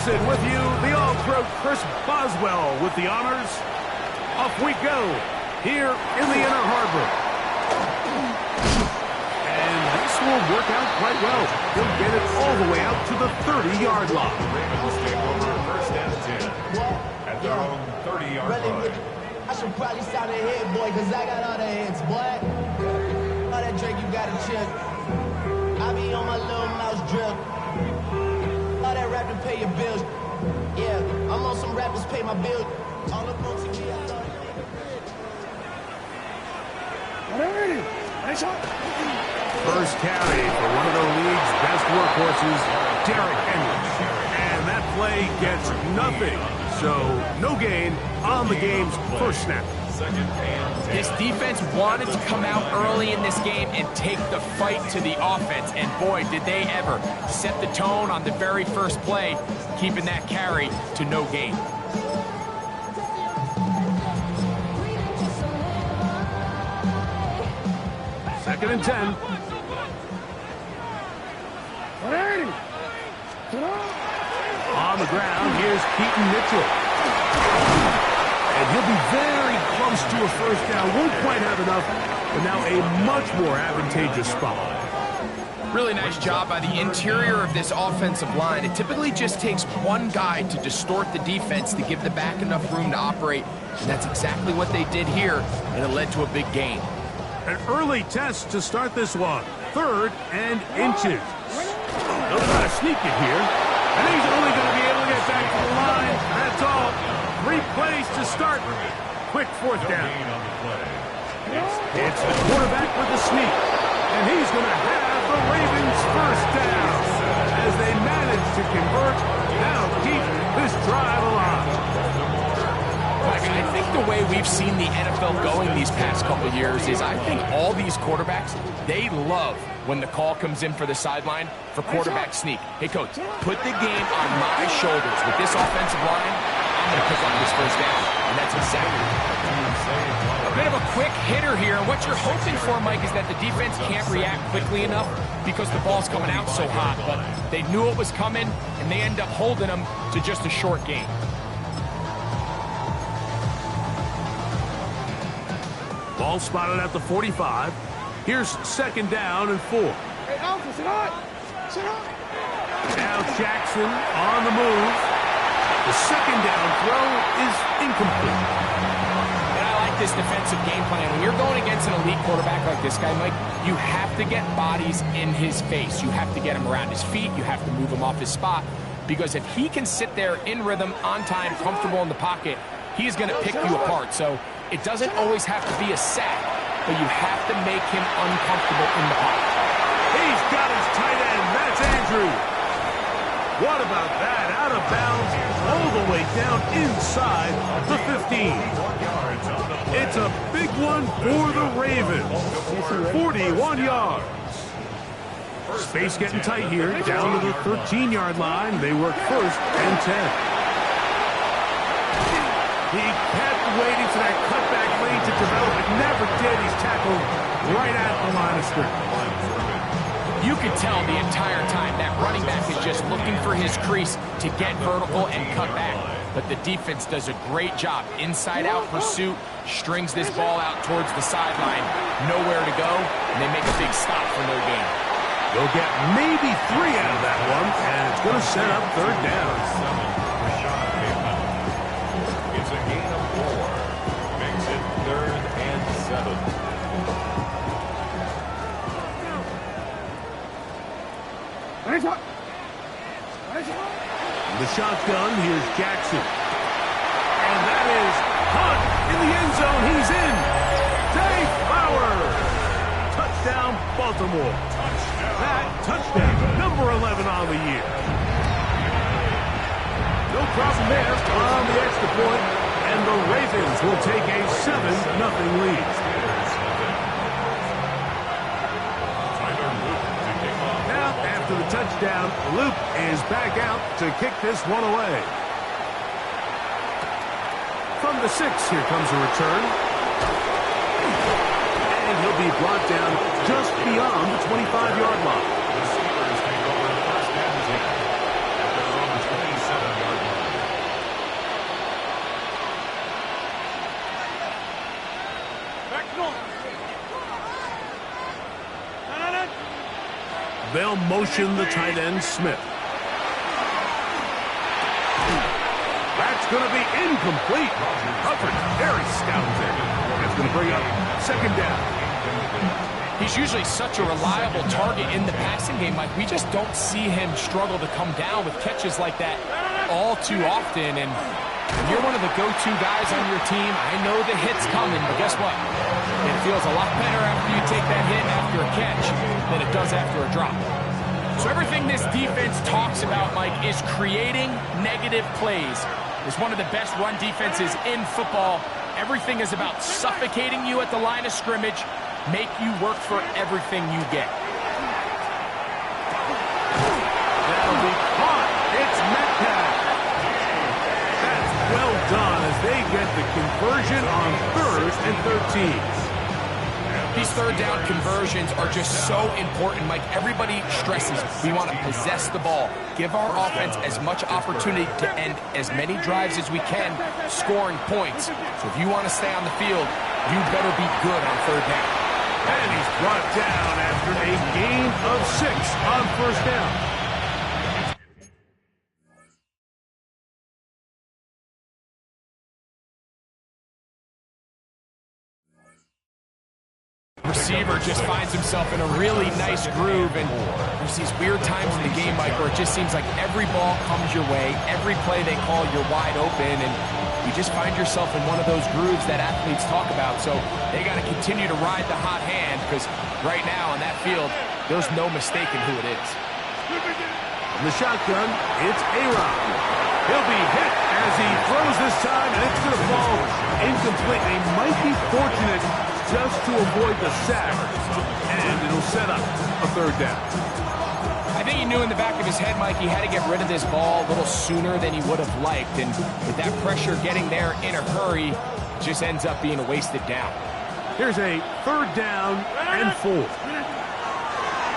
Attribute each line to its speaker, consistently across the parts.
Speaker 1: Johnson with you, the All-Pro Chris Boswell with the honors. Off we go here in the Inner Harbor. And this will work out quite well. He'll get it all the way out to the 30-yard line.
Speaker 2: Ravens take over first and 10 at their own 30-yard line.
Speaker 3: I should probably sign a head, boy, because I got all the heads, boy. All that drink you got to chill. I be on my little mouse drill. All that rap to pay your bills. Yeah, I'm on some rappers pay my bills. All up on TV, I thought
Speaker 1: First carry for one of the league's best workhorses, Derrick Henry. And that play gets nothing. So, no gain on the game's first snap.
Speaker 4: This defense wanted to come out early in this game and take the fight to the offense. And boy, did they ever set the tone on the very first play, keeping that carry to no gain.
Speaker 1: Second and 10. On the ground, here's Keaton Mitchell. And he'll be very close to a first down. Won't quite have enough, but now a much more advantageous spot.
Speaker 4: Really nice job by the interior of this offensive line. It typically just takes one guy to distort the defense to give the back enough room to operate. And that's exactly what they did here, and it led to a big gain.
Speaker 1: An early test to start this one. 3rd and inches. They'll try to sneak it here. And he's only going to be able to get back to the line. That's all. 3 plays to start. Quick 4th down. It's the quarterback with the sneak. And he's going to have the Ravens first down as they manage to convert. Now keep this drive alive.
Speaker 4: I think the way we've seen the NFL going these past couple of years is I think all these quarterbacks, they love when the call comes in for the sideline for quarterback sneak. Hey, coach, put the game on my shoulders. With this offensive line, I'm going to pick up this first down. And that's exactly a bit of a quick hitter here. And what you're hoping for, Mike, is that the defense can't react quickly enough because the ball's coming out so hot. But they knew it was coming, and they end up holding them to just a short gain.
Speaker 1: Ball spotted at the 45. Here's 2nd down and 4. Now Jackson on the move. The 2nd down throw is incomplete.
Speaker 4: And I like this defensive game plan. When you're going against an elite quarterback like this guy, Mike, you have to get bodies in his face. You have to get him around his feet. You have to move him off his spot. Because if he can sit there in rhythm, on time, comfortable in the pocket, he's going to pick you apart. So it doesn't always have to be a sack, but you have to make him uncomfortable in the pocket.
Speaker 1: He's got his tight end. That's Andrew. What about that? Out of bounds, all the way down inside the 15. It's a big one for the Ravens. 41 yards. Space getting tight here. Down to the 13-yard line. They work 1st and 10. He kept waiting for that cutback lane to develop. It never did. He's tackled right at the line of scrimmage.
Speaker 4: You could tell the entire time that running back is just looking for his crease to get vertical and cut back. But the defense does a great job. Inside-out pursuit, strings this ball out towards the sideline. Nowhere to go, and they make a big stop for no gain.
Speaker 1: They'll get maybe 3 out of that one, and it's going to set up 3rd down.
Speaker 2: It's a gain of 4. Makes it 3rd and 7.
Speaker 1: The shotgun, here's Jackson. And that is Hunt in the end zone. He's in. Dave Bauer. Touchdown, Baltimore. That touchdown, number 11 on the year. No problem there on the extra point, and the Ravens will take a 7-0 lead. Now, after the touchdown, Luke is back out to kick this one away. From the 6, here comes a return. And he'll be brought down just beyond the 25-yard line. They'll motion the tight end, Smith. That's going to be incomplete. Covered very stout there. That's going to bring up second down.
Speaker 4: He's usually such a reliable target in the passing game, Mike. We just don't see him struggle to come down with catches like that all too often. And when you're one of the go-to guys on your team, I know the hit's coming, but guess what? It feels a lot better after you take that hit after a catch than it does after a drop. So everything this defense talks about, Mike, is creating negative plays. It's one of the best run defenses in football. Everything is about suffocating you at the line of scrimmage, make you work for everything you get.
Speaker 1: That'll be caught. It's Metcalf. That's well done as they get the conversion on 3rd and 13.
Speaker 4: These third down conversions are just so important, Mike. Everybody stresses we want to possess the ball, give our offense as much opportunity to end as many drives as we can, scoring points. So if you want to stay on the field, you better be good on third down.
Speaker 1: And he's brought down after a gain of 6 on first down.
Speaker 4: Receiver just finds himself in a really nice groove, and there's these weird times in the game, Mike, where it just seems like every ball comes your way, every play they call, you're wide open, and you just find yourself in one of those grooves that athletes talk about. So they got to continue to ride the hot hand, because right now on that field, there's no mistaking who it is.
Speaker 1: In the shotgun, it's A-Rod. He'll be hit as he throws this time, and it's going to fall incomplete. They might be fortunate just to avoid the sack, and it'll set up a third down.
Speaker 4: I think he knew in the back of his head, Mike, he had to get rid of this ball a little sooner than he would have liked, and with that pressure getting there in a hurry, it just ends up being a wasted down.
Speaker 1: Here's a third down and 4.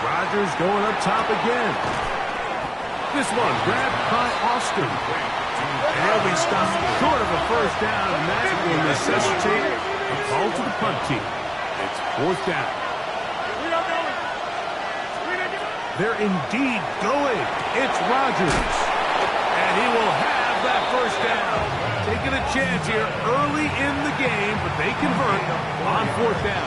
Speaker 1: Rodgers going up top again. This one grabbed by Austin. And he'll be stopped short of a first down, and that will necessitate a call to the punt team. It's 4th down. They're indeed going. It's Rodgers. And he will have that first down. Taking a chance here early in the game, but they convert on 4th down.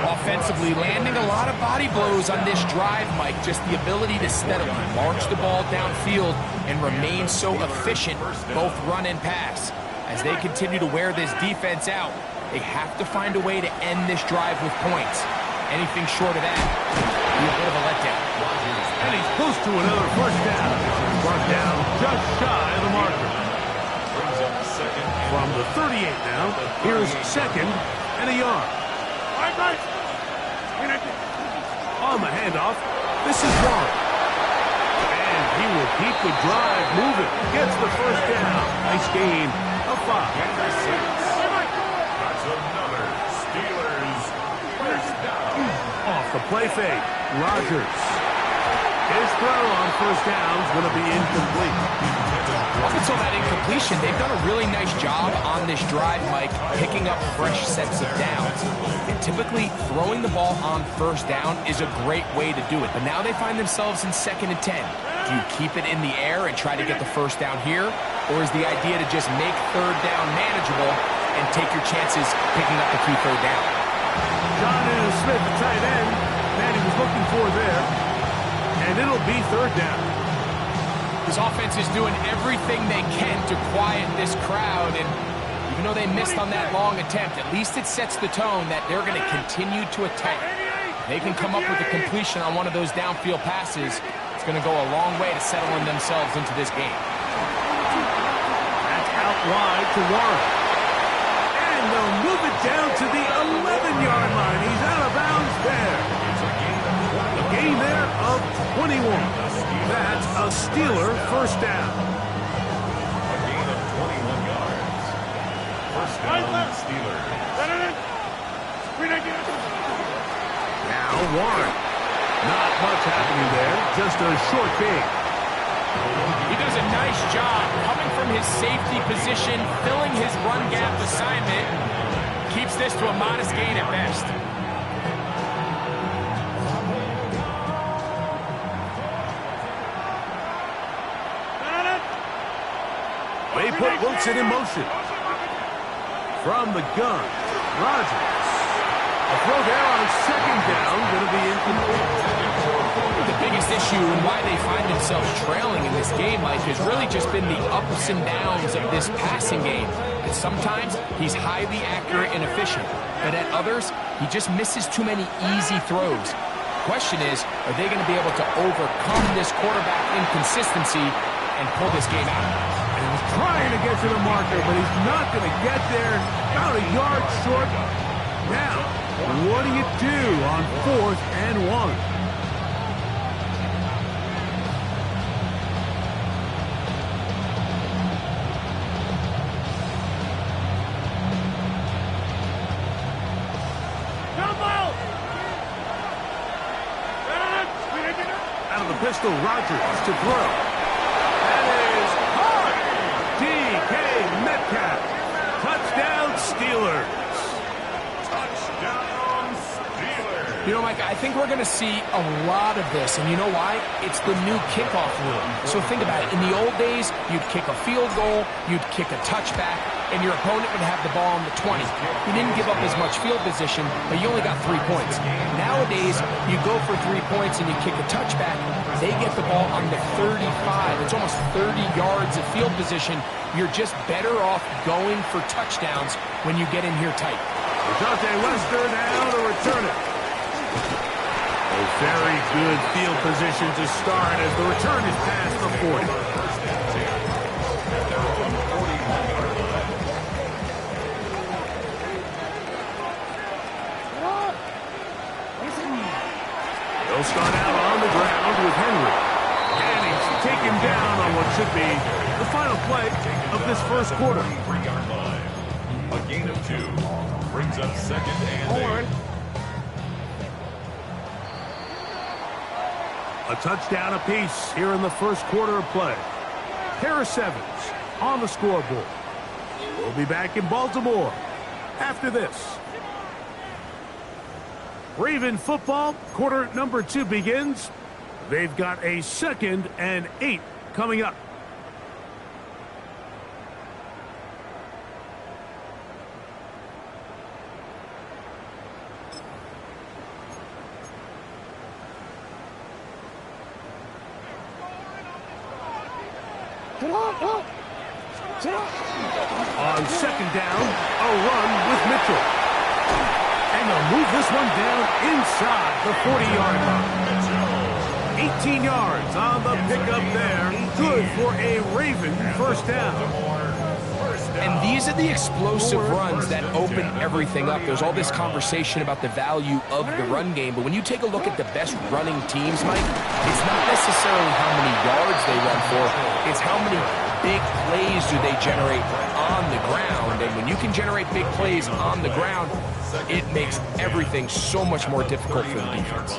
Speaker 4: Offensively, landing a lot of body blows on this drive, Mike. Just the ability to steadily march the ball downfield and remain so efficient, both run and pass. As they continue to wear this defense out, they have to find a way to end this drive with points. Anything short of that will be a bit of a letdown.
Speaker 1: And he's close to another first down. Brought down just shy of the marker. From the 38 now, here's 2nd and a yard. On the handoff, this is Warren. And he will keep the drive moving. Gets the first down. Nice gain of 5.
Speaker 2: That's another Steelers first down.
Speaker 1: Off the play fake, Rodgers. His throw on first down is going to be incomplete.
Speaker 4: Up until that incompletion, they've done a really nice job on this drive, Mike, picking up fresh sets of downs. And typically, throwing the ball on first down is a great way to do it. But now they find themselves in 2nd and 10. Do you keep it in the air and try to get the first down here? Or is the idea to just make third down manageable and take your chances picking up the key third down?
Speaker 1: John Smith, the tight end, that he was looking for there. And it'll be 3rd down.
Speaker 4: This offense is doing everything they can to quiet this crowd, and even though they missed on that long attempt, at least it sets the tone that they're going to continue to attack. If they can come up with a completion on one of those downfield passes, it's going to go a long way to settling themselves into this game.
Speaker 1: That's out wide to Warren. And they'll move it down to the 11-yard line. He's out of bounds there. A gain there of 21. That's a Steeler first down.
Speaker 2: A gain of 21 yards. First down, Steelers.
Speaker 1: Now Warren. Not much happening there. Just a short gain.
Speaker 4: He does a nice job coming from his safety position, filling his run gap assignment. Keeps this to a modest gain at best.
Speaker 1: put Wilson in motion. From the gun, Rodgers. A throw there on second down, going to be incomplete.
Speaker 4: The biggest issue and why they find themselves trailing in this game, Mike, has really just been the ups and downs of this passing game. And sometimes he's highly accurate and efficient, but at others, he just misses too many easy throws. The question is, are they going to be able to overcome this quarterback inconsistency and pull this game out?
Speaker 1: And he's trying to get to the marker, but he's not going to get there. About a yard short. Now, what do you do on 4th and 1? Pistol Rodgers to throw. That is hard. DK Metcalf. Touchdown Steelers.
Speaker 2: Touchdown Steelers.
Speaker 4: You know, Mike, I think we're going to see a lot of this, and you know why? It's the new kickoff rule. So think about it. In the old days, you'd kick a field goal, you'd kick a touchback, and your opponent would have the ball on the 20. You didn't give up as much field position, but you only got 3 points. Nowadays, you go for 3 points and you kick a touchback, they get the ball on the 35. It's almost 30 yards of field position. You're just better off going for touchdowns when you get in here tight.
Speaker 1: Dante Wester now to return it. A very good field position to start as the return is past the 40. They'll start out on the ground with Henry. And he's taken down on what should be the final play of this first quarter.
Speaker 2: 3-yard line. A gain of 2 brings up 2nd and 8.
Speaker 1: A touchdown apiece here in the first quarter of play. Harris Evans on the scoreboard. We'll be back in Baltimore after this. Raven football, quarter number 2 begins. They've got a 2nd and 8 coming up. On 2nd down, a run with Mitchell. And they'll move this one down inside the 40-yard line. 18 yards on the pickup there. Good for a Raven first down.
Speaker 4: And these are the explosive runs that open everything up. There's all this conversation about the value of the run game, but when you take a look at the best running teams, Mike, it's not necessarily how many yards they run for, it's how many big plays do they generate on the ground. And when you can generate big plays on the ground, it makes everything so much more difficult for the defense.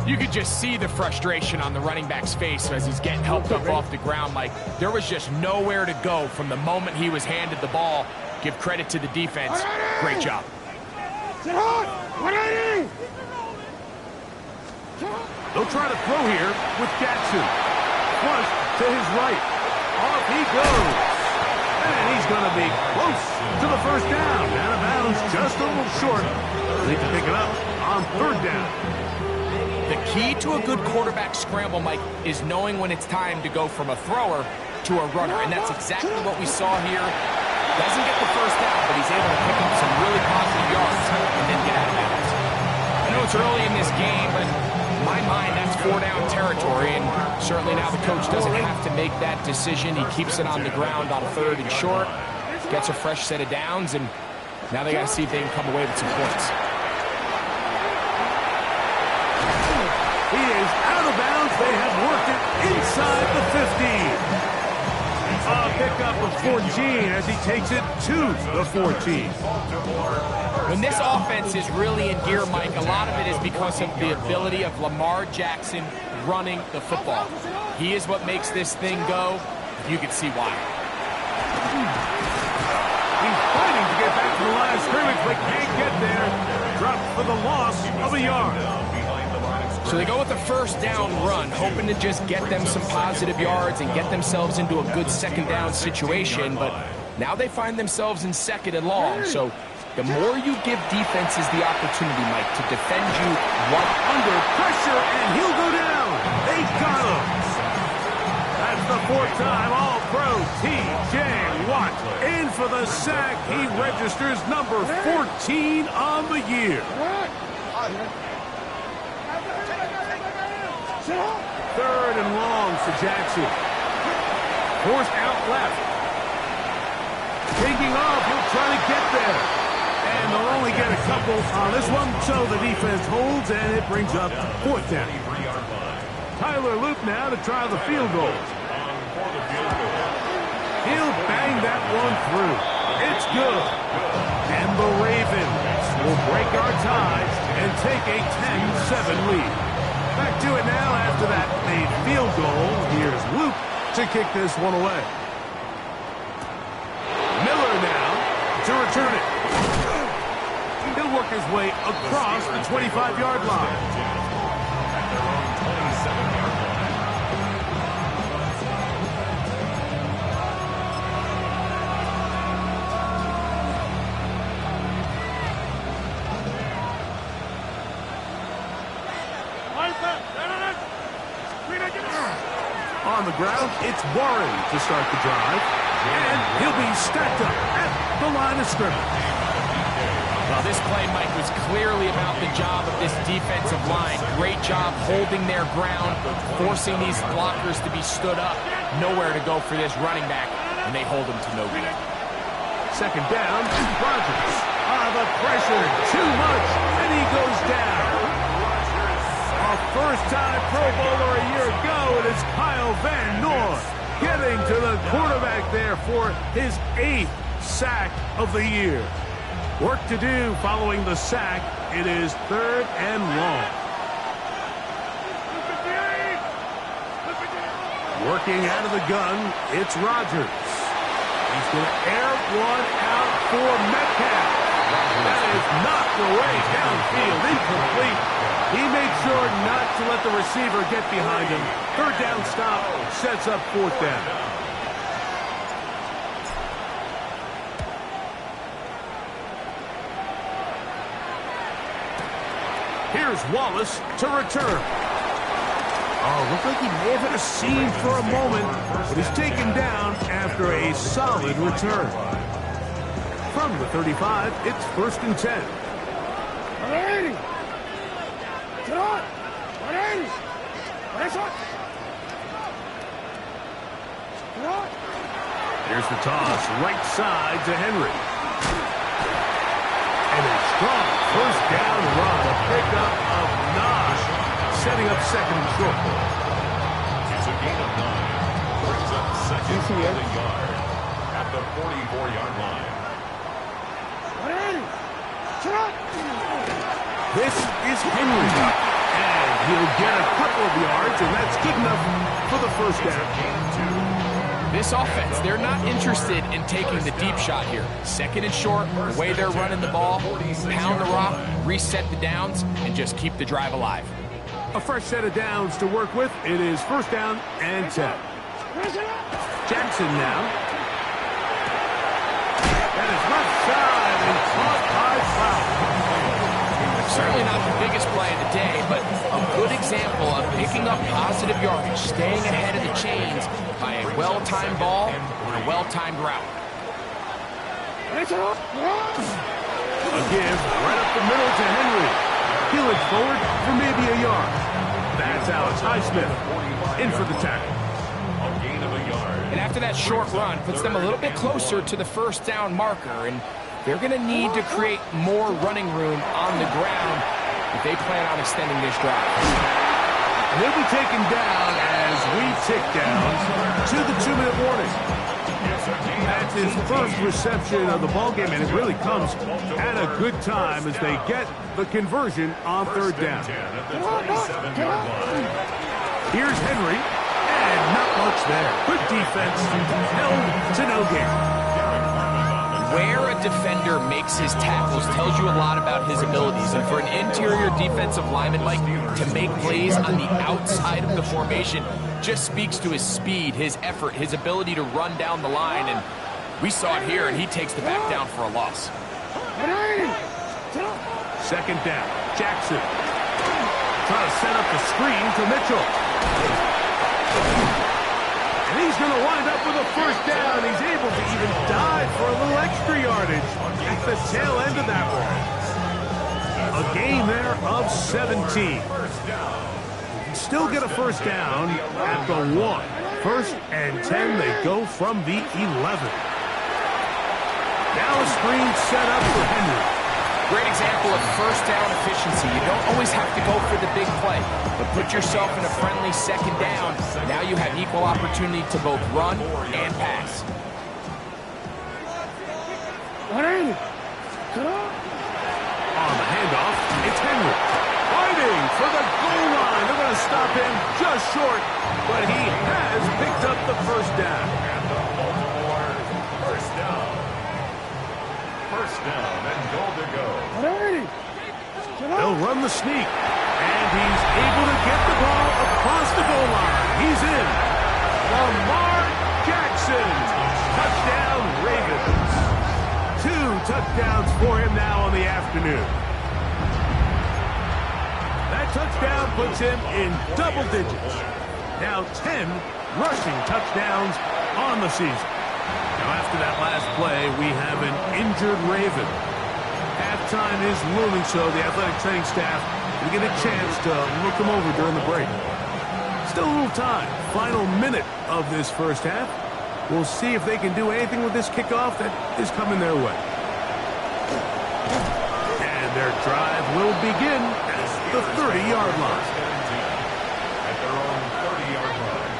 Speaker 4: You could just see the frustration on the running back's face as he's getting helped up off the ground, Mike. There was just nowhere to go from the moment he was handed the ball. Give credit to the defense. Great job.
Speaker 1: They'll try to throw here with Jackson. Flush to his right. Off he goes. And he's going to be close to the first down. Out of bounds, just a little short. They can pick it up on 3rd down.
Speaker 4: The key to a good quarterback scramble, Mike, is knowing when it's time to go from a thrower to a runner. And that's exactly what we saw here. Doesn't get the first down, but he's able to pick up some really positive yards and then get out of bounds. I know it's early in this game, but in my mind, that's 4-down territory. And certainly now the coach doesn't have to make that decision. He keeps it on the ground on 3rd and short, gets a fresh set of downs, and now they got to see if they can come away with some points.
Speaker 1: He is out of bounds. They have worked it inside the 15. A pickup of 14 as he takes it to the 14.
Speaker 4: When this offense is really in gear, Mike, a lot of it is because of the ability of Lamar Jackson running the football. He is what makes this thing go. You can see why.
Speaker 1: He's fighting to get back to the line of scrimmage, but can't get there. Dropped for the loss of a yard.
Speaker 4: So they go with the first down run, hoping to just get them some positive yards and get themselves into a good second down situation, but now they find themselves in second and long. So the more you give defenses the opportunity, Mike, to defend you
Speaker 1: under pressure, and he'll go down. They got him. That's the fourth time All-Pro T.J. Watt in for the sack. He registers number 14 on the year. Third and long for Jackson. Forced out left. Taking off, he'll try to get there. And they'll only get a couple on this one, so the defense holds, and it brings up fourth down. Tyler Loop now to try the field goal. He'll bang that one through. It's good. And the Ravens will break our ties and take a 10-7 lead. Back to it now after that made field goal. Here's Loop to kick this one away. Miller now to return it. He'll work his way across the 25-yard line. On the ground, it's Warren to start the drive. And he'll be stacked up at the line of scrimmage.
Speaker 4: Well, this play, Mike, was clearly about the job of this defensive line. Great job holding their ground, forcing these blockers to be stood up. Nowhere to go for this running back, and they hold him to no good.
Speaker 1: Second down, Rodgers. The pressure, too much, and he goes down. A first-time Pro Bowler a year ago, it is Kyle Van Noy getting to the quarterback there for his 8th sack of the year. Work to do following the sack. It is third and long. Working out of the gun, it's Rodgers. He's going to air one out for Metcalf. That is knocked away downfield, incomplete. He made sure not to let the receiver get behind him. Third down stop sets up fourth down. Here's Wallace to return. Oh, looked like he may have hit a seam for a moment, but he's taken down after a solid return. From the 35, it's first and 10.
Speaker 5: 180. Get on. 180. Press on. Get on.
Speaker 1: Here's the toss, right side to Henry. And a strong first down run, a pickup of 9, setting up second and short.
Speaker 2: It's a gain of 9. Brings up second and a yard at the 44-yard line.
Speaker 5: 180. Get on.
Speaker 1: This is Henry. And he'll get a couple of yards, and that's good enough for the first down.
Speaker 4: This offense, they're not interested in taking the deep shot here. Second and short, the way they're running the ball, pound the rock, reset the downs, and just keep the drive alive.
Speaker 1: A fresh set of downs to work with. It is first down and 10. Jackson now. That is left side and caught by Fowler.
Speaker 4: Certainly not the biggest play of the day, but a good example of picking up positive yardage, staying ahead of the chains by a well-timed ball on a well-timed route.
Speaker 1: A give right up the middle to Henry. He'll look forward for maybe a yard. That's Alex Highsmith in for the tackle.
Speaker 2: A gain of a yard.
Speaker 4: And after that short run, puts them a little bit closer to the first down marker, and they're going to need to create more running room on the ground if they plan on extending this drive.
Speaker 1: And he'll be taken down as we tick down to the 2-minute warning. That's his first reception of the ballgame, and it really comes at a good time as they get the conversion on third down. Here's Henry, and not much there. Good defense, held to no gain.
Speaker 4: Where a defender makes his tackles tells you a lot about his abilities. And for an interior defensive lineman, Mike, to make plays on the outside of the formation just speaks to his speed, his effort, his ability to run down the line. And we saw it here, and he takes the back down for a loss.
Speaker 1: Second down, Jackson. Trying to set up the screen to Mitchell. And he's going to wind up with a first down. He's able to even dive for a little extra yardage at the tail end of that one. A gain there of 17. You can still get a first down at the 1. First and 10, they go from the 11. Now a screen set up for Henry.
Speaker 4: Great example of first down efficiency. You don't always have to go for the big play, but put yourself in a friendly second down. Now you have equal opportunity to both run and pass.
Speaker 1: On the handoff, it's Henry. Fighting for the goal line. They're going to stop him just short, but he has picked up the first down.
Speaker 2: First down and goal to go.
Speaker 1: They'll run the sneak, and he's able to get the ball across the goal line. He's in. Lamar Jackson. Touchdown, Ravens. 2 touchdowns for him now on the afternoon. That touchdown puts him in double digits. Now 10 rushing touchdowns on the season. Now, after that last play, we have an injured Raven. Halftime is looming, so the athletic training staff will get a chance to look him over during the break. Still a little time. Final minute of this first half. We'll see if they can do anything with this kickoff that is coming their way. And their drive will begin at the 30-yard line.
Speaker 2: At their own 30-yard line.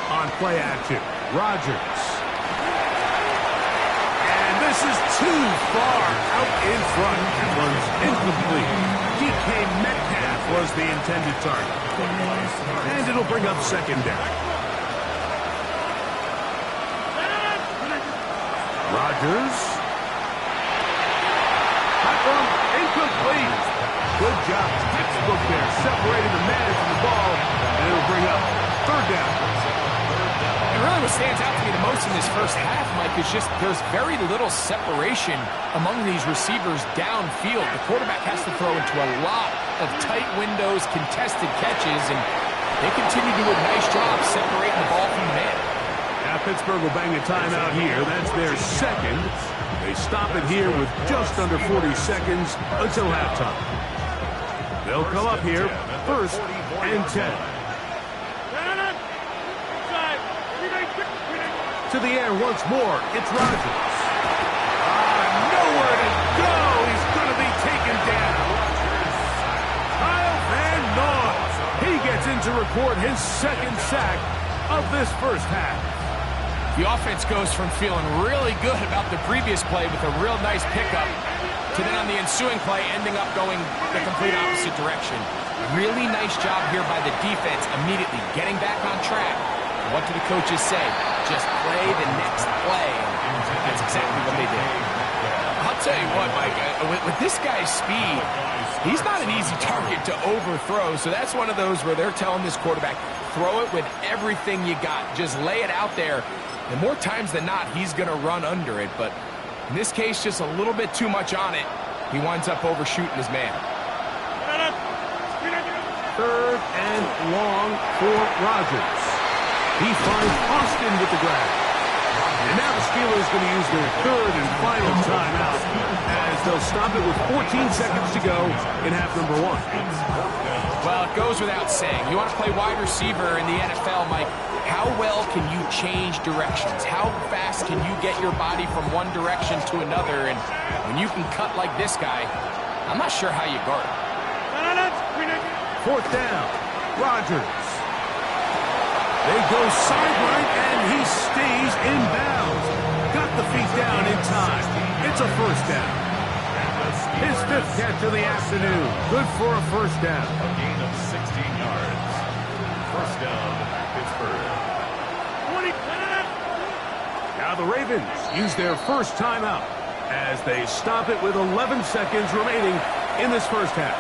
Speaker 1: On play action, Rodgers. And this is too far out in front. That one's incomplete. DK Metcalf was the intended target. And it'll bring up second down. Rodgers. Hot run, incomplete. Good job. Textbook there, separating the man from the ball. And it'll bring up third down.
Speaker 4: And really what stands out to me the most in this first half, Mike, is just there's very little separation among these receivers downfield. The quarterback has to throw into a lot of tight windows, contested catches, and they continue to do a nice job separating the ball from the man.
Speaker 1: Now Pittsburgh will bang a timeout here. That's their second. They stop it here with just under 40 seconds until halftime. They'll come up here first and 10. To the air once more, it's Rodgers. Nowhere to go. He's going to be taken down. Kyle Van Noy. He gets in to record his second sack of this first half.
Speaker 4: The offense goes from feeling really good about the previous play with a real nice pickup to then on the ensuing play ending up going the complete opposite direction. Really nice job here by the defense immediately getting back on track. What do the coaches say? Just play the next play. That's exactly what they did. I'll tell you what, Mike, with this guy's speed, he's not an easy target to overthrow. So that's one of those where they're telling this quarterback, throw it with everything you got. Just lay it out there. And more times than not, he's going to run under it. But in this case, just a little bit too much on it. He winds up overshooting his man.
Speaker 1: Third and long for Rodgers. He finds Austin with the grab. And now the Steelers going to use their third and final timeout as they'll stop it with 14 seconds to go in half number 1.
Speaker 4: Well, it goes without saying. You want to play wide receiver in the NFL, Mike, how well can you change directions? How fast can you get your body from one direction to another? And when you can cut like this guy, I'm not sure how you guard it.
Speaker 1: Fourth down, Rodgers. They go sideline, and he stays in bounds. Got the feet down in time. It's a first down. His 5th catch of the afternoon. Good for a first down.
Speaker 2: A gain of 16 yards. First down, Pittsburgh.
Speaker 1: Now the Ravens use their first timeout as they stop it with 11 seconds remaining in this first half.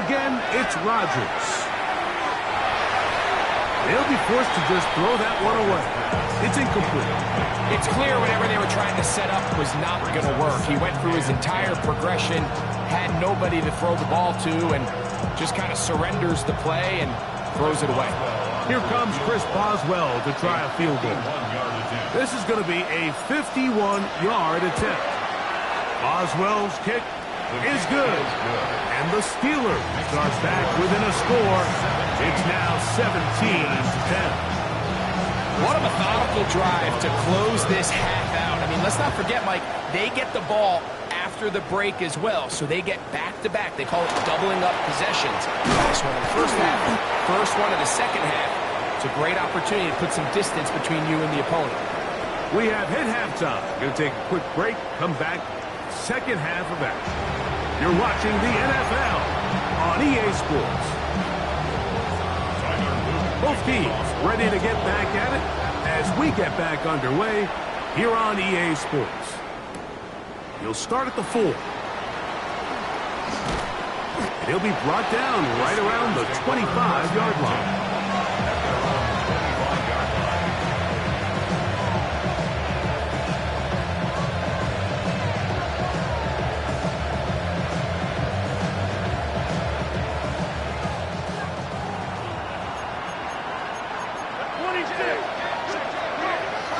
Speaker 1: Again, it's Rodgers. They'll be forced to just throw that one away. It's incomplete.
Speaker 4: It's clear whatever they were trying to set up was not going to work. He went through his entire progression, had nobody to throw the ball to, and just kind of surrenders the play and throws it away.
Speaker 1: Here comes Chris Boswell to try a field goal. This is going to be a 51-yard attempt. Boswell's kick is good. And the Steelers start back within a score. It's now 17-10.
Speaker 4: What a methodical drive to close this half out. I mean, let's not forget, Mike, they get the ball after the break as well, so they get back-to-back. They call it doubling up possessions. Last one in the first half, first one in the second half. It's a great opportunity to put some distance between you and the opponent.
Speaker 1: We have hit halftime. Going to take a quick break, come back, second half of action. You're watching the NFL on EA Sports. Both teams ready to get back at it as we get back underway here on EA Sports. He'll start at the 4. He'll be brought down right around the 25-yard line.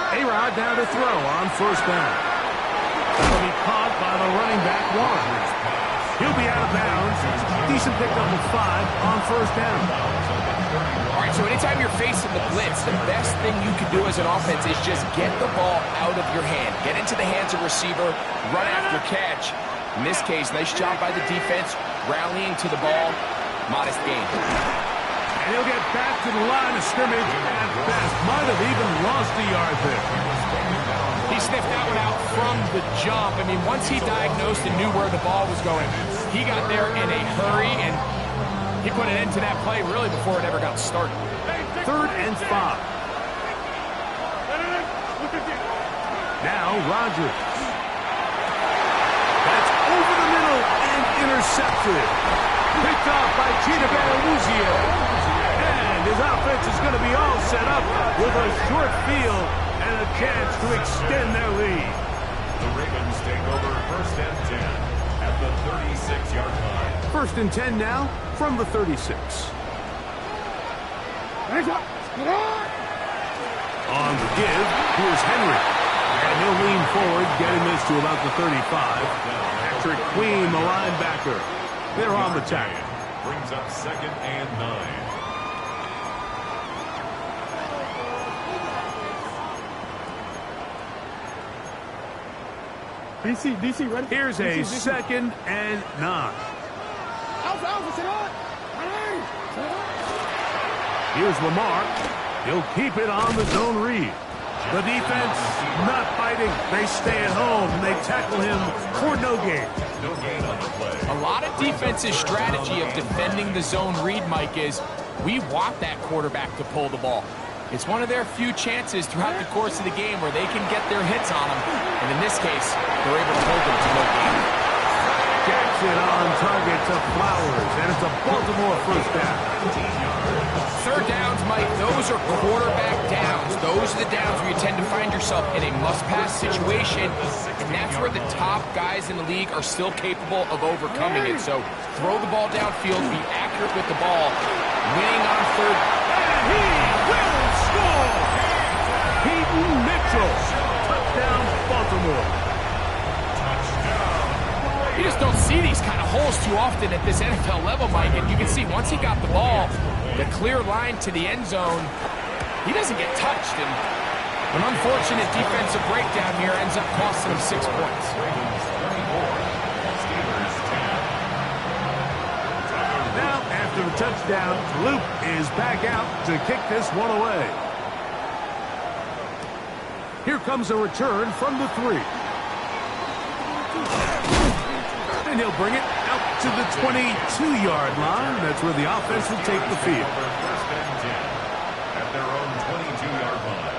Speaker 1: A-Rod down to throw on first down. That'll be caught by the running back, Warren. He'll be out of bounds. Decent pickup of 5 on first down.
Speaker 4: All right, so anytime you're facing the blitz, the best thing you can do as an offense is just get the ball out of your hand. Get into the hands of receiver, run after catch. In this case, nice job by the defense, rallying to the ball. Modest gain.
Speaker 1: And he'll get back to the line of scrimmage at best. Might have even lost a yard there.
Speaker 4: He sniffed that one out from the jump. I mean, once he diagnosed and knew where the ball was going, he got there in a hurry, and he put an end to that play really before it ever got started.
Speaker 1: 3rd and 5. Now Rodgers. That's over the middle and intercepted. Picked off by Cheetah Bear. And his offense is going to be all set up with a short field and a chance to extend their lead.
Speaker 2: The Ravens take over 1st and 10 at the 36-yard line.
Speaker 1: 1st and 10 now from the 36. On the give, here's Henry. And he'll lean forward, getting this to about the 35. Patrick Queen, the linebacker. They're on the tackle.
Speaker 2: Brings up 2nd and 9.
Speaker 5: DC, ready?
Speaker 1: Here's a 2nd and 9. Here's Lamar. He'll keep it on the zone read. The defense not fighting. They stay at home. They tackle him for no gain.
Speaker 2: No gain on the play.
Speaker 4: A lot of defense's strategy of defending the zone read, Mike, is we want that quarterback to pull the ball. It's one of their few chances throughout the course of the game where they can get their hits on him. And in this case, they're able to hold him to no gain.
Speaker 1: Jackson on target to Flowers, and it's a Baltimore first down.
Speaker 4: 3rd downs, Mike, those are quarterback downs. Those are the downs where you tend to find yourself in a must-pass situation, and that's where the top guys in the league are still capable of overcoming it. So throw the ball downfield, be accurate with the ball, winning on 3rd.
Speaker 1: And he will score! Peyton Mitchell, touchdown Baltimore.
Speaker 4: You just don't see these kind of holes too often at this NFL level, Mike. And you can see once he got the ball, the clear line to the end zone, he doesn't get touched. And an unfortunate defensive breakdown here ends up costing him 6 points.
Speaker 1: down. Loop is back out to kick this one away. Here comes a return from the 3. And he'll bring it out to the 22-yard line. That's where the offense will take the field.
Speaker 2: First and 10 at their own 22-yard line.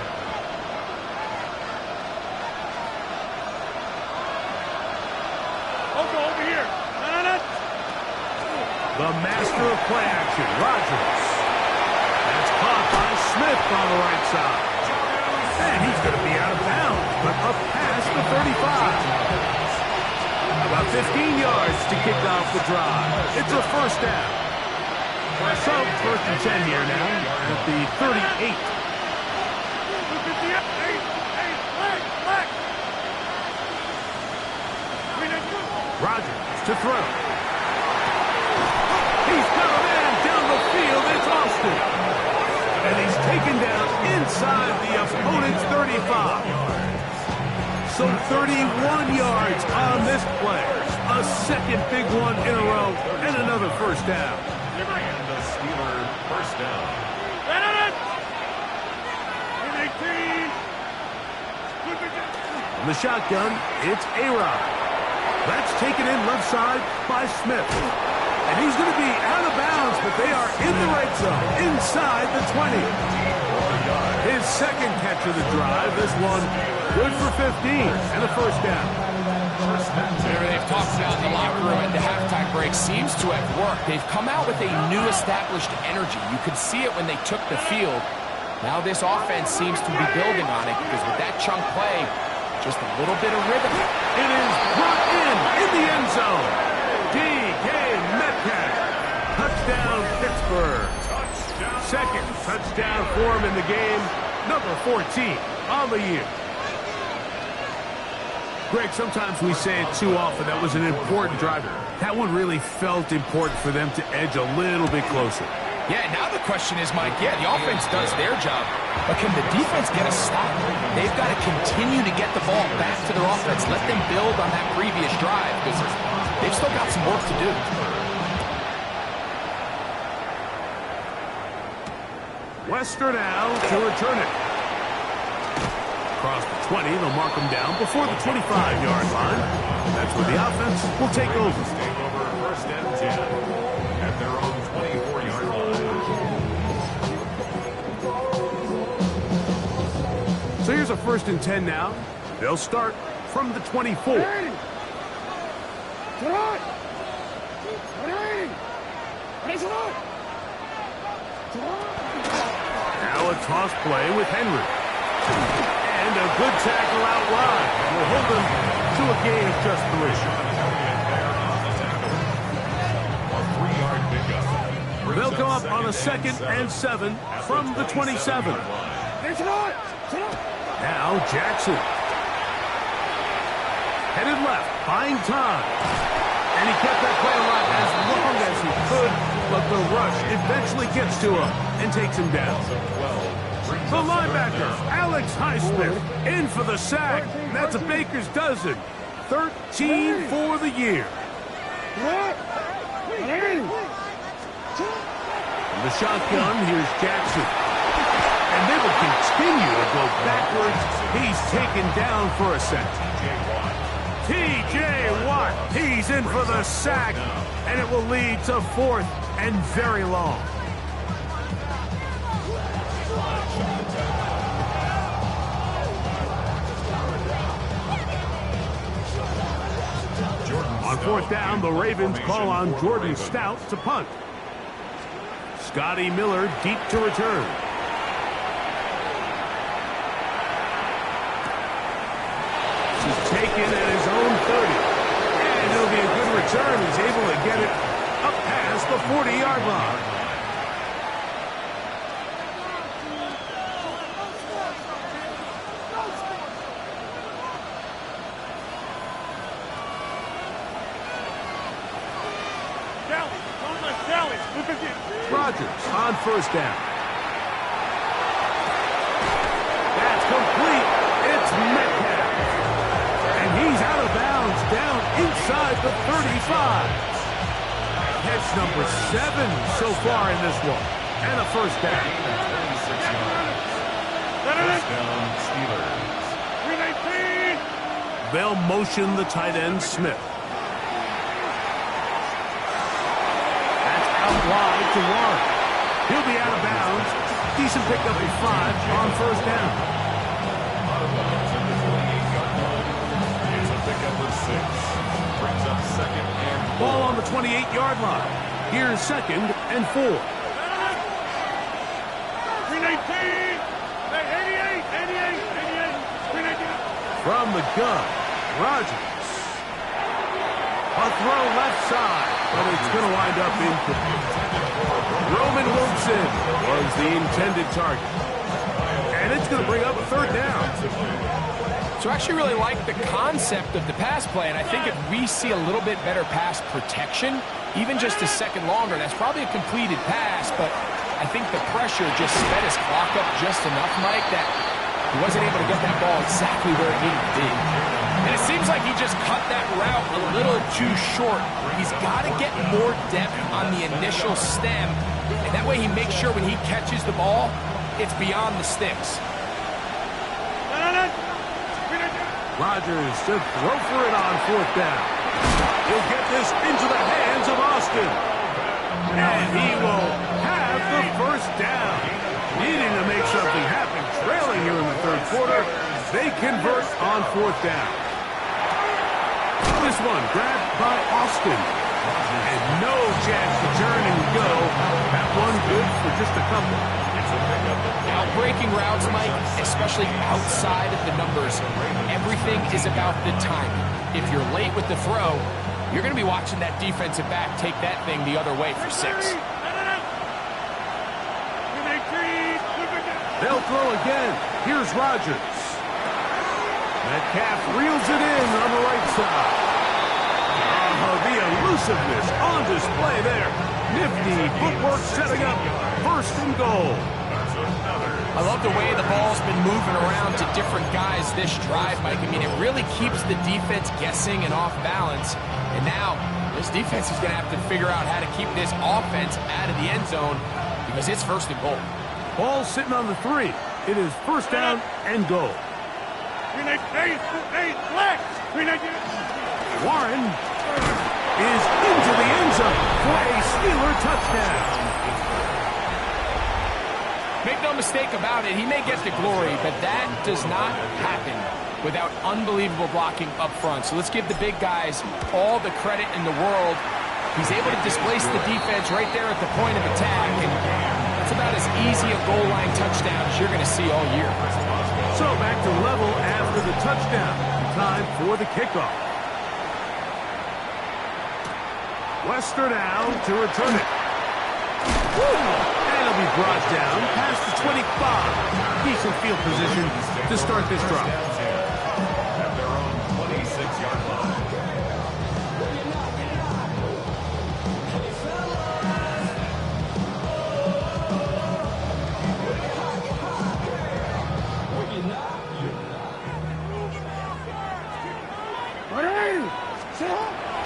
Speaker 5: Over here.
Speaker 1: The master of play action, Rodgers. That's caught by Smith on the right side. And he's going to be out of bounds, but up past the 35. About 15 yards to kick off the drive. It's a first down. So, first and 10 here now at the 38. Rodgers to throw. He's got a man down the field. It's Austin. And he's taken down inside the opponent's 35. So 31 yards on this play. A second big one in a row and another first down.
Speaker 2: And the Steelers first down.
Speaker 1: On the shotgun, it's A-Rod. That's taken in left side by Smith. And he's going to be out of bounds, but they are in the right zone, inside the 20. His second catch of the drive, this one good for 15 and a first down.
Speaker 4: Whatever they've talked about in the locker room at the halftime break seems to have worked. They've come out with a new established energy. You could see it when they took the field. Now this offense seems to be building on it because with that chunk play, just a little bit of rhythm.
Speaker 1: It is brought in the end zone. D.K. Metcalf. Touchdown, Pittsburgh. Second touchdown for him in the game. Number 14 on the year. Greg, sometimes we say it too often. That was an important drive. That one really felt important for them to edge a little bit closer.
Speaker 4: Yeah, now the question is, Mike, yeah, the offense does their job, but can the defense get a stop? They've got to continue to get the ball back to their offense. Let them build on that previous drive because they've still got some work to do.
Speaker 1: Wester now to return it. Across the 20, they'll mark him down before the 25-yard line. That's where the offense will take over.
Speaker 2: Take over first and 10 at their own 24-yard line.
Speaker 1: So here's a first and 10 now. They'll start from the 24. Now a toss play with Henry. And a good tackle out wide. Will hold them to a gain of just 3. They'll come up on a 2nd and 7 from the 27. Now Jackson. Headed left, buying time. And he kept that play alive as long as he could, but the rush eventually gets to him and takes him down. The linebacker, Alex Highsmith, in for the sack. That's a baker's dozen. 13 for the year. In the shotgun, here's Jackson. And they will continue to go backwards. He's taken down for a sack. T.J. Watt, he's in for the sack. And it will lead to 4th and very long. On 4th down, the Ravens call on Jordan Stout to punt. Scotty Miller deep to return. This is taken at his own 30. And it'll be a good return. He's able to get it up past the 40-yard line. Rodgers on 1st down. That's complete. It's Metcalf. And he's out of bounds down inside the 35. Catch number 7 so far in this one. And a first down.
Speaker 2: 26 yards. First down, Steelers.
Speaker 5: 319.
Speaker 1: They'll motion the tight end, Smith. That's out wide to Warren. He'll be out of bounds. Decent pickup of 5 on first down.
Speaker 2: It's a pickup of 6. Brings up second and 4.
Speaker 1: Ball on the 28-yard line. Here's second and 4.
Speaker 5: 319. Hey, 88. 319.
Speaker 1: From the gun, Rodgers. A throw left side, but it's going to wind up incomplete. Roman Wilson was the intended target. And it's going to bring up a third down.
Speaker 4: So I actually really like the concept of the pass play, and I think if we see a little bit better pass protection, even just a second longer, that's probably a completed pass, but I think the pressure just sped his clock up just enough, Mike, that he wasn't able to get that ball exactly where it needed to be. And it seems like he just cut that route a little too short. He's got to get more depth on the initial stem, and that way he makes sure when he catches the ball, it's beyond the sticks.
Speaker 1: Rodgers to throw for it on fourth down. He'll get this into the hands of Austin. And he will have the first down. Needing to make something happen, trailing here in the third quarter. They convert on fourth down. This one grabbed by Austin. And no chance to turn and go. That one good for just a couple.
Speaker 4: Now, breaking routes, Mike, especially outside of the numbers, everything is about the timing. If you're late with the throw, you're going to be watching that defensive back take that thing the other way for 6.
Speaker 1: They'll throw again. Here's Rodgers. Metcalf reels it in on the right side. Oh, the elusiveness on display there. Nifty footwork setting up first and goal.
Speaker 4: I love the way the ball's been moving around to different guys this drive, Mike. I mean, it really keeps the defense guessing and off balance. And now, this defense is going to have to figure out how to keep this offense out of the end zone because it's first and goal.
Speaker 1: Ball sitting on the 3. It is first down and goal. Warren is into the end zone for a Steeler touchdown.
Speaker 4: Make no mistake about it, he may get the glory, but that does not happen without unbelievable blocking up front. So let's give the big guys all the credit in the world. He's able to displace the defense right there at the point of attack, and that's about as easy a goal line touchdown as you're going to see all year.
Speaker 1: So back to level after the touchdown. Time for the kickoff. Wester now to return it. And it'll be brought down past the 25. Decent field position to start this drive.
Speaker 2: At their own 26-yard line.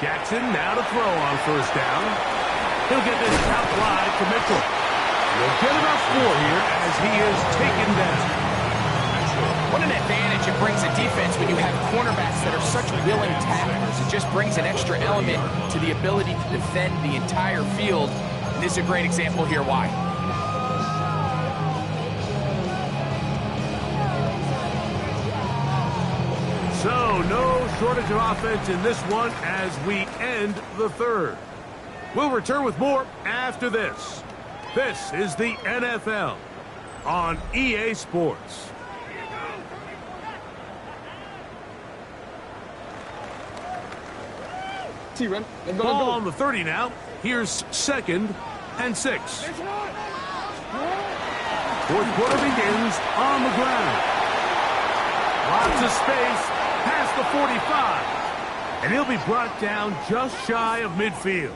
Speaker 1: Jackson now to throw on first down. He'll get this out wide to Mitchell. He'll get about 4 here as he is taken down.
Speaker 4: What an advantage it brings a defense when you have cornerbacks that are such willing tacklers. It just brings an extra element to the ability to defend the entire field. And this is a great example here why.
Speaker 1: So, no shortage of offense in this one as we end the third. We'll return with more after this. This is the NFL on EA Sports. Ball on the 30 now. Here's second and 6. Fourth quarter begins on the ground. Lots of space past the 45. And he'll be brought down just shy of midfield.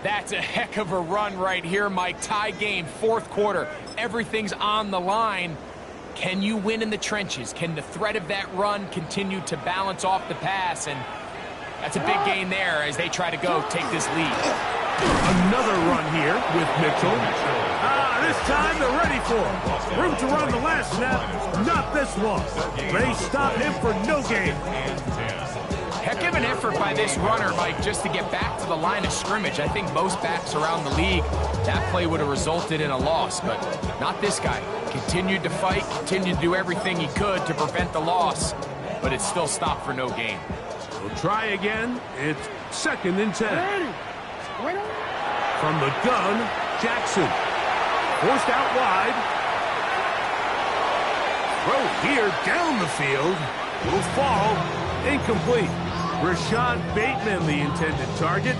Speaker 4: That's a heck of a run right here, Mike. Tie game, fourth quarter. Everything's on the line. Can you win in the trenches? Can the threat of that run continue to balance off the pass? And That's a big gain there as they try to go take this lead.
Speaker 1: Another run here with Mitchell. This time they're ready for it. Room to run the last snap, not this one. They stop him for no gain.
Speaker 4: Heck of an effort by this runner, Mike, just to get back to the line of scrimmage. I think most backs around the league, that play would have resulted in a loss, but not this guy. Continued to fight, continued to do everything he could to prevent the loss, but it still stopped for no gain.
Speaker 1: We'll try again. It's 2nd and 10. From the gun, Jackson. Forced out wide. Throw here down the field. Will fall. Incomplete. Rashad Bateman, the intended target.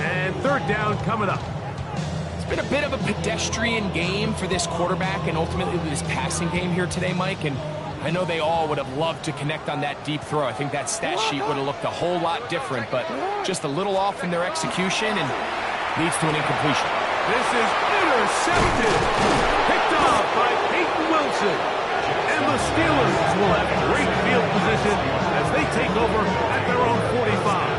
Speaker 1: And 3rd down coming up.
Speaker 4: It's been a bit of a pedestrian game for this quarterback and ultimately this passing game here today, Mike. And I know they all would have loved to connect on that deep throw. I think that stat sheet would have looked a whole lot different, but just a little off in their execution and leads to an incompletion.
Speaker 1: This is intercepted. Picked off by Peyton Wilson. And the Steelers will have great field position as they take over at their own 45.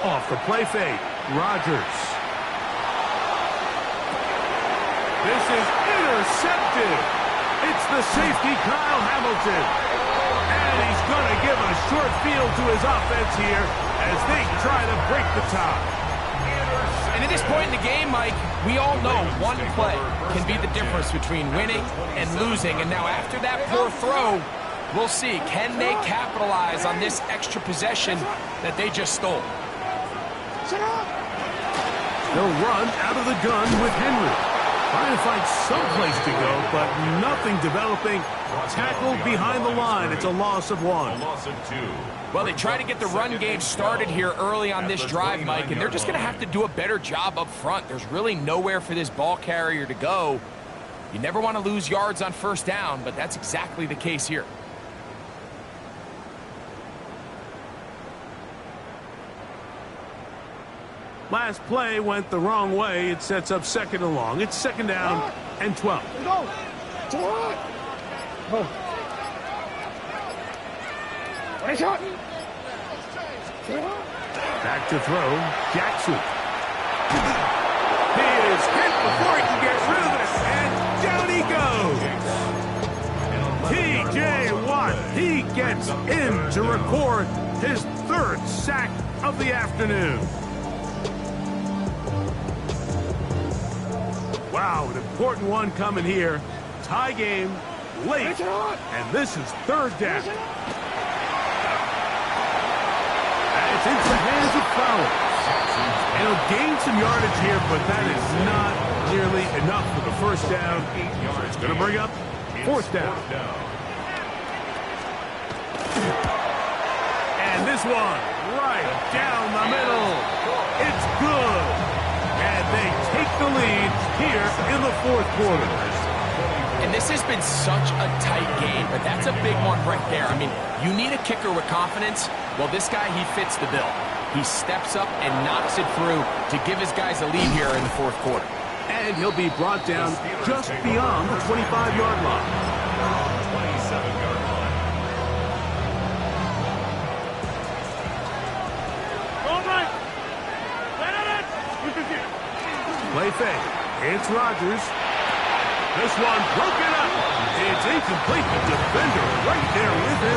Speaker 1: Off the play fake, Rodgers. This is intercepted. It's the safety, Kyle Hamilton. And he's going to give a short field to his offense here as they try to break the tie.
Speaker 4: And at this point in the game, Mike, we all know one play can be the difference between winning and losing. And now after that poor throw, we'll see, can they capitalize on this extra possession that they just stole?
Speaker 1: They'll run out of the gun with Henry. Trying to find some place to go, but nothing developing. Tackled behind the line. It's a loss of 1.
Speaker 4: Well, they try to get the run game started here early on this drive, Mike, and they're just going to have to do a better job up front. There's really nowhere for this ball carrier to go. You never want to lose yards on 1st down, but that's exactly the case here.
Speaker 1: Last play went the wrong way. It sets up 2nd and long. It's 2nd down and 12. Back to throw. Jackson. He is hit before he can get rid of it. And down he goes. T.J. Watt. He gets in to record his 3rd sack of the afternoon. Wow, an important one coming here. Tie game, late, and this is 3rd down. And it's into the hands of Flowers. And he'll gain some yardage here, but that is not nearly enough for the 1st down. So it's going to bring up 4th down. And this one, right down the middle. It's good. And they take the lead here in the 4th quarter.
Speaker 4: And this has been such a tight game, but that's a big one right there. I mean, you need a kicker with confidence. Well, this guy, he fits the bill. He steps up and knocks it through to give his guys a lead here in the 4th quarter.
Speaker 1: And he'll be brought down just beyond the 25-yard line.
Speaker 2: 27-yard line.
Speaker 5: All right.
Speaker 1: Play fake. It's Rodgers. This one broken up. It's incomplete. The defender right there with him.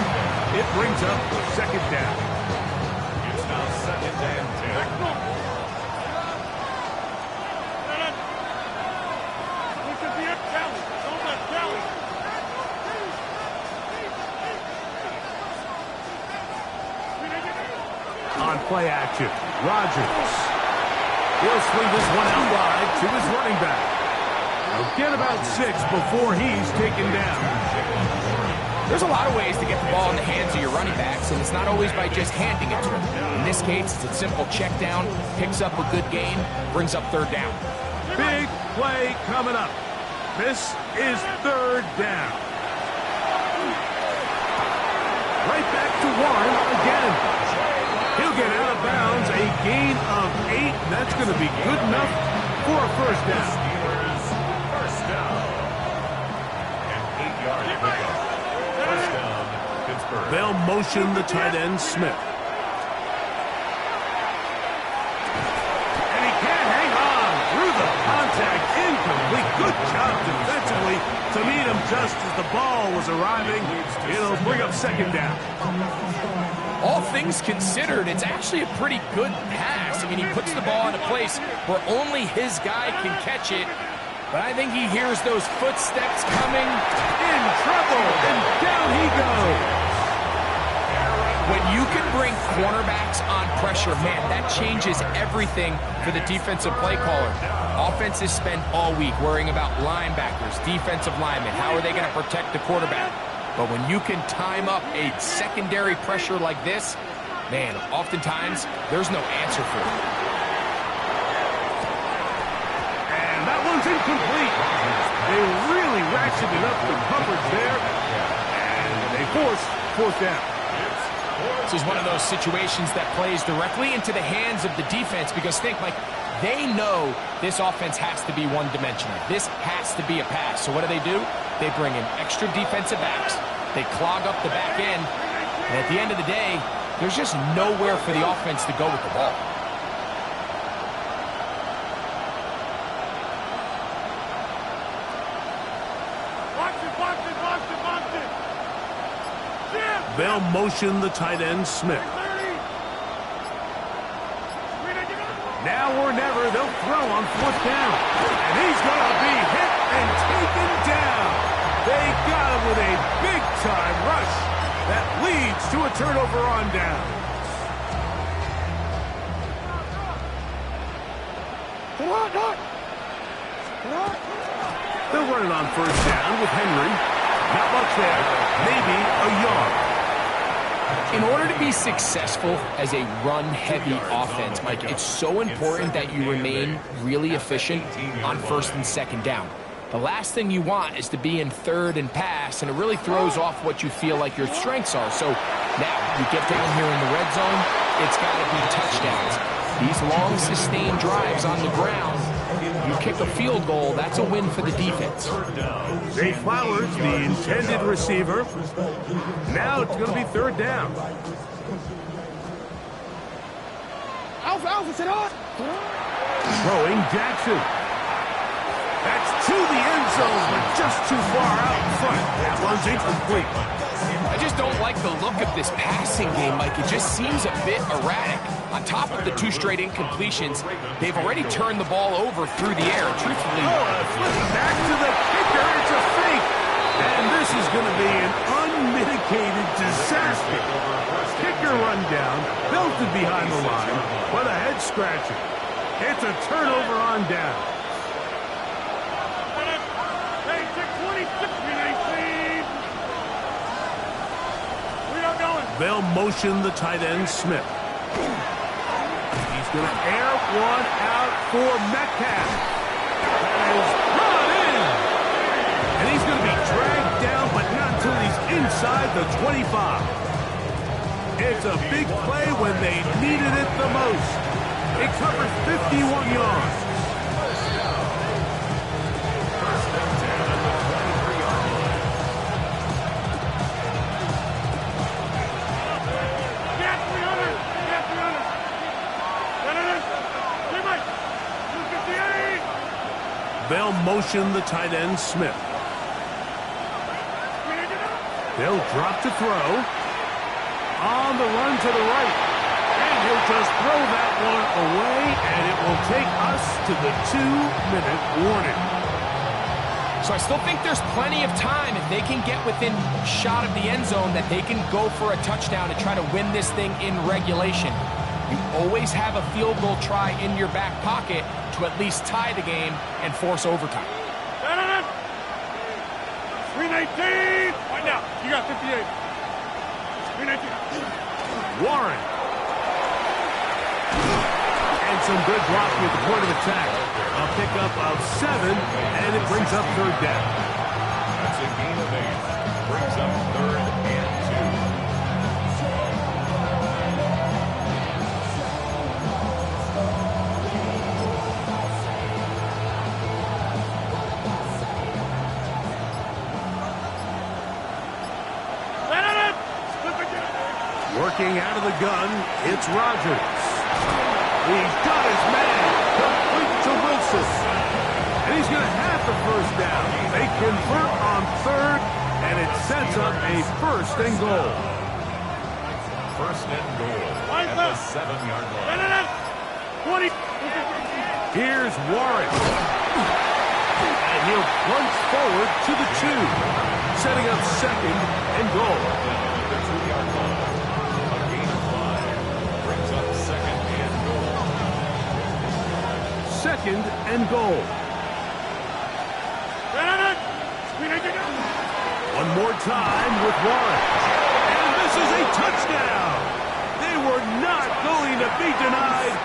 Speaker 1: It brings up 2nd down.
Speaker 2: It's now 2nd and 10.
Speaker 1: On play action, Rodgers. He'll swing this one out wide to his running back. He'll get about 6 before he's taken down.
Speaker 4: There's a lot of ways to get the ball in the hands of your running backs, and it's not always by just handing it to them. In this case, it's a simple check down, picks up a good gain, brings up 3rd down.
Speaker 1: Big play coming up. This is third down. Right back to Warren again. He'll get out of bounds, a gain of 8. That's going to be good enough for a first down.
Speaker 2: First down. An 8-yard pickup. First down, Pittsburgh.
Speaker 1: They'll motion the tight end, Smith. And he can't hang on through the contact. Incomplete. Good job defensively to meet him just as the ball was arriving. It'll bring up second down.
Speaker 4: All things considered, it's actually a pretty good pass. I mean, he puts the ball in a place where only his guy can catch it. But I think he hears those footsteps coming.
Speaker 1: In trouble, and down he goes.
Speaker 4: When you can bring cornerbacks on pressure, man, that changes everything for the defensive play caller. Offenses spend all week worrying about linebackers, defensive linemen. How are they going to protect the quarterback? But when you can time up a secondary pressure like this, man, oftentimes there's no answer for it.
Speaker 1: And that one's incomplete. They really ratcheted up the coverage there, and they forced fourth down.
Speaker 4: This is one of those situations that plays directly into the hands of the defense because think, Mike, they know this offense has to be one-dimensional. This has to be a pass. So what do? They bring in extra defensive backs. They clog up the back end. And at the end of the day, there's just nowhere for the offense to go with the ball.
Speaker 1: They'll motion the tight end, Smith. Now or never, they'll throw on fourth down. And he's going to be hit and taken down. They got him with a big-time rush that leads to a turnover on down. They'll run it on first down with Henry. Not much there. Maybe a yard.
Speaker 4: In order to be successful as a run-heavy offense, Mike, it's so important that you remain really efficient on first and second down. The last thing you want is to be in third and pass, and it really throws off what you feel like your strengths are. So now you get down here in the red zone, it's got to be touchdowns. These long, sustained drives on the ground, you kick a field goal, that's a win for the defense.
Speaker 1: They flowered the intended receiver. Now it's going to be third down. Throwing Jackson. That's to the end zone, but just too far out in front. That one's incomplete.
Speaker 4: I just don't like the look of this passing game, Mike. It just seems a bit erratic. On top of the 2 straight incompletions, they've already turned the ball over through the air. Truthfully,
Speaker 1: Back to the kicker. It's a fake. And this is going to be an unmitigated disaster. Kicker run down, belted behind the line, but a head scratcher. It's a turnover on down. They'll motion the tight end, Smith. He's going to air one out for Metcalf. That is brought in. And he's going to be dragged down, but not until he's inside the 25. It's a big play when they needed it the most. It covers 51 yards. They'll motion the tight end, Smith. They'll drop to throw. On the run to the right. And he'll just throw that one away, and it will take us to the 2-minute warning.
Speaker 4: so I still think there's plenty of time if they can get within shot of the end zone that they can go for a touchdown and try to win this thing in regulation. You always have a field goal try in your back pocket to at least tie the game and force overtime.
Speaker 5: 319! Right now, you got 58. 319.
Speaker 1: Warren. And some good blocking at the point of attack. A pickup of 7, and it brings up third down.
Speaker 2: That's a gain of 8. Brings up 3rd and
Speaker 1: 2. Working out of the gun, it's Rodgers. He's got his man, complete to Wilson. And he's going to have the first down. They convert on 3rd, and it sets up a 1st and goal.
Speaker 2: 1st and goal at the 7-yard line.
Speaker 5: 20.
Speaker 1: Here's Warren. And he'll plunge forward to the 2, setting up 2nd and goal.
Speaker 2: At the 2-yard line. A gain of 5. Brings up 2nd and goal.
Speaker 1: 2nd and goal. One more time with Warren. And this is a touchdown. They were not going to be denied,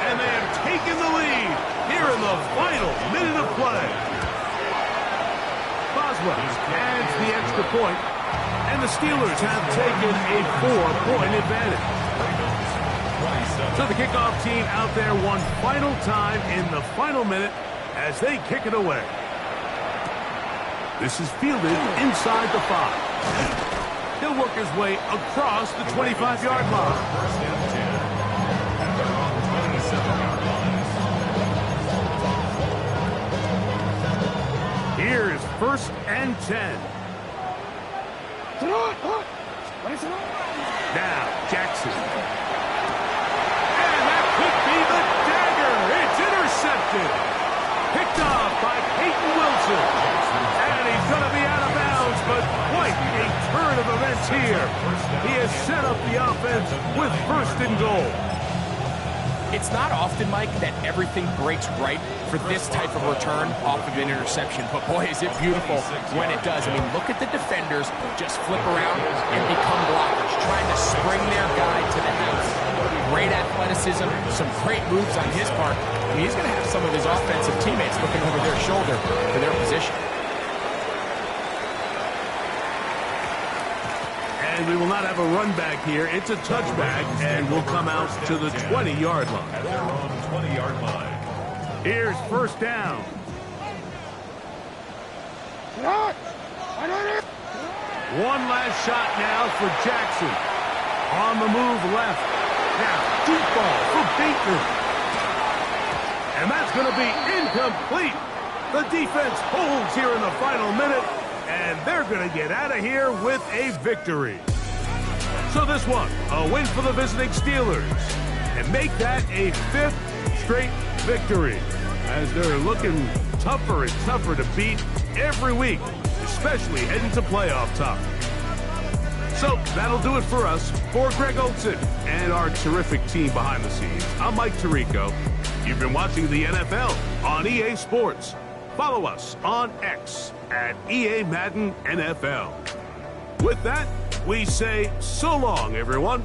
Speaker 1: and they have taken the lead here in the final minute of play. Boswell adds the extra point, and the Steelers have taken a 4-point advantage. So the kickoff team out there one final time in the final minute as they kick it away. This is fielded inside the 5. He'll work his way across the 25-yard line.
Speaker 2: 1st and 10. At their own 27-yard line.
Speaker 1: Here's 1st and 10. Now, Jackson. And that could be the dagger. It's intercepted. Picked off by Peyton Wilson. And he's going to be out of bounds, but quite a turn of events here. He has set up the offense with 1st and goal.
Speaker 4: It's not often, Mike, that everything breaks right for this type of return off of an interception. But boy, is it beautiful when it does. I mean, look at the defenders just flip around and become blockers, trying to spring their guy to the house. Great athleticism, some great moves on his part. I mean, he's going to have some of his offensive teammates looking over their shoulder for their position.
Speaker 1: And we will not have a run back here. It's a touchback, and we'll come out to the 20-yard line.
Speaker 2: At their own 20-yard line.
Speaker 1: Here's 1st down. One last shot now for Jackson. On the move left. Now, deep ball for Bateman. And that's going to be incomplete. The defense holds here in the final minute, and they're going to get out of here with a victory. So this one, a win for the visiting Steelers, and make that a 5th straight victory, as they're looking tougher and tougher to beat every week, especially heading to playoff time. So that'll do it for us. For Greg Olson and our terrific team behind the scenes, I'm Mike Tirico. You've been watching the NFL on EA Sports. Follow us on X at EA Madden NFL. With that, we say so long, everyone.